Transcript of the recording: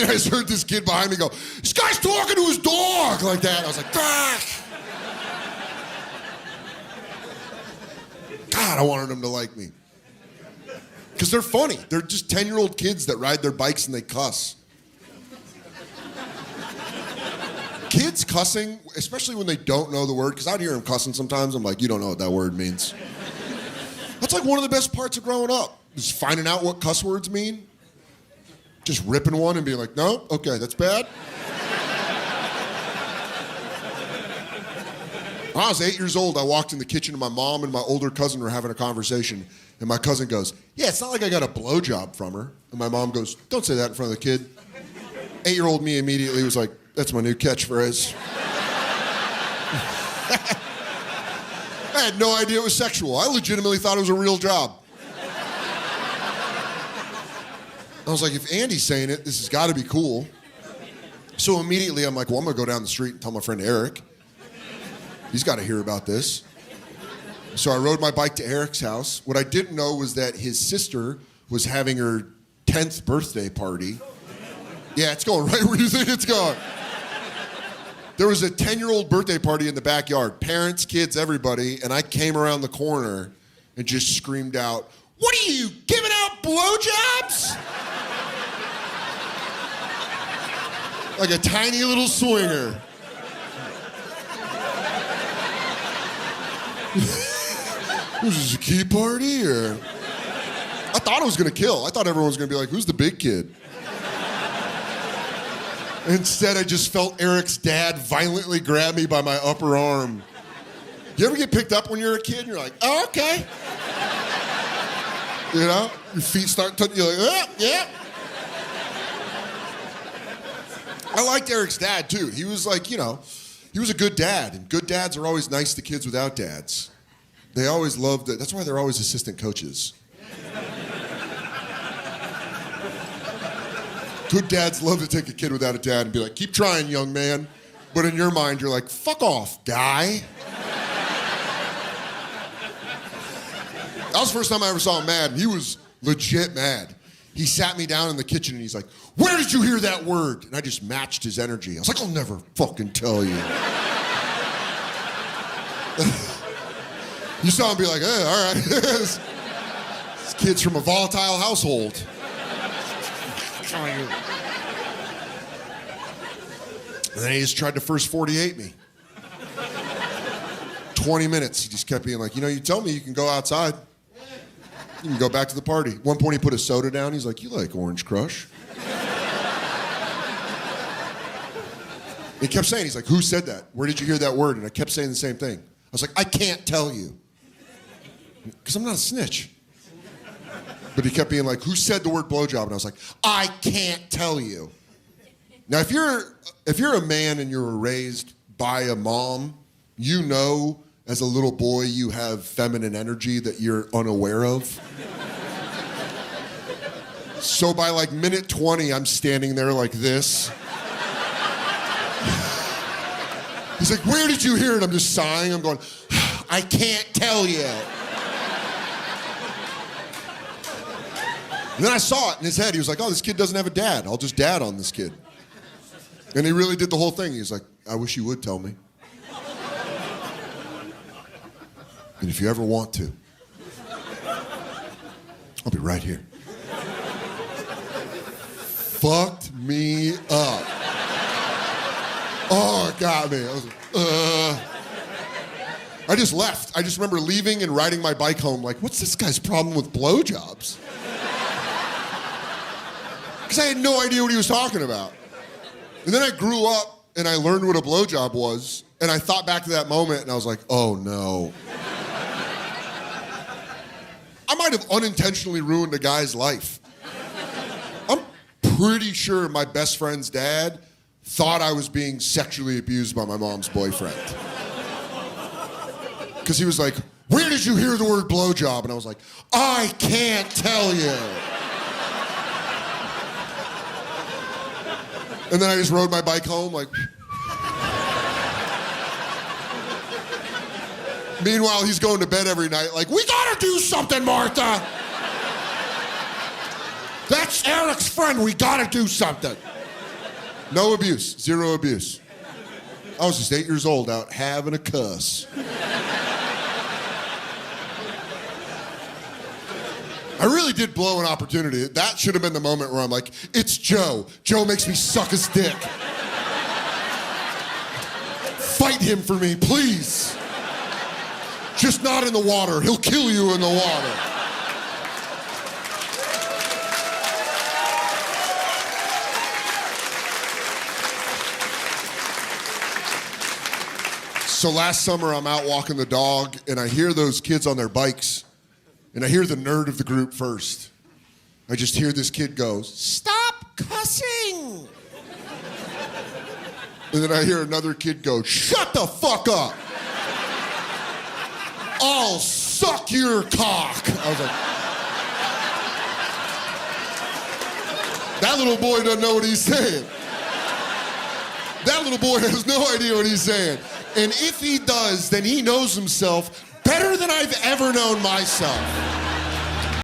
then I just heard this kid behind me go, this guy's talking to his dog, like that. I was like, God, I wanted them to like me. Because they're funny. They're just 10-year-old kids that ride their bikes and they cuss. Kids cussing, especially when they don't know the word, because I'd hear them cussing sometimes. I'm like, you don't know what that word means. That's like one of the best parts of growing up, is finding out what cuss words mean. Just ripping one and being like, no, okay, that's bad. When I was 8 years old, I walked in the kitchen and my mom and my older cousin were having a conversation. And my cousin goes, yeah, it's not like I got a blowjob from her. And my mom goes, don't say that in front of the kid. 8-year-old me immediately was like, that's my new catchphrase. I had no idea it was sexual. I legitimately thought it was a real job. I was like, if Andy's saying it, this has got to be cool. So immediately I'm like, well, I'm going to go down the street and tell my friend Eric. He's got to hear about this. So I rode my bike to Eric's house. What I didn't know was that his sister was having her 10th birthday party. Yeah, it's going right where you think it's going. There was a 10-year-old birthday party in the backyard. Parents, kids, everybody. And I came around the corner and just screamed out, what are you, giving out blowjobs? Like a tiny little swinger. Was this a key party, or? I thought it was gonna kill. I thought everyone was gonna be like, who's the big kid? Instead, I just felt Eric's dad violently grab me by my upper arm. You ever get picked up when you're a kid and you're like, oh, okay. You know? Your feet start touching, you're like, yeah. I liked Eric's dad, too. He was like, you know, he was a good dad, and good dads are always nice to kids without dads. They always loved it. That's why they're always assistant coaches. Good dads love to take a kid without a dad and be like, keep trying, young man. But in your mind, you're like, fuck off, guy. That was the first time I ever saw him mad, and he was legit mad. He sat me down in the kitchen and he's like, where did you hear that word? And I just matched his energy. I was like, I'll never fucking tell you. You saw him be like, hey, all right. This kid's from a volatile household. And then he just tried to first 48 me. 20 minutes, he just kept being like, you know, you tell me you can go outside. You can go back to the party. At one point he put a soda down. He's like, you like Orange Crush? He kept saying, he's like, who said that? Where did you hear that word? And I kept saying the same thing. I was like, I can't tell you. Because I'm not a snitch. But he kept being like, who said the word blowjob? And I was like, I can't tell you. Now, if you're a man and you're raised by a mom, you know as a little boy you have feminine energy that you're unaware of. So by like minute 20, I'm standing there like this. He's like, where did you hear it? I'm just sighing. I'm going, I can't tell you. And then I saw it in his head. He was like, oh, this kid doesn't have a dad. I'll just dad on this kid. And he really did the whole thing. He was like, I wish you would tell me. And if you ever want to, I'll be right here. Fucked me up. Oh, it got me. I was like, I just left. I just remember leaving and riding my bike home like, what's this guy's problem with blowjobs? Because I had no idea what he was talking about. And then I grew up and I learned what a blowjob was, and I thought back to that moment and I was like, oh no. I might have unintentionally ruined a guy's life. I'm pretty sure my best friend's dad thought I was being sexually abused by my mom's boyfriend. Because he was like, where did you hear the word blowjob? And I was like, I can't tell you. And then I just rode my bike home like... Meanwhile, he's going to bed every night like, we gotta do something, Martha. That's Eric's friend, we gotta do something. No abuse, zero abuse. I was just 8 years old out having a cuss. I really did blow an opportunity. That should have been the moment where I'm like, it's Joe. Joe makes me suck his dick. Fight him for me, please. Just not in the water. He'll kill you in the water. So last summer, I'm out walking the dog, and I hear those kids on their bikes, and I hear the nerd of the group first. I just hear this kid go, "Stop cussing!" And then I hear another kid go, "Shut the fuck up! I'll suck your cock!" I was like, that little boy doesn't know what he's saying. That little boy has no idea what he's saying. And if he does, then he knows himself better than I've ever known myself.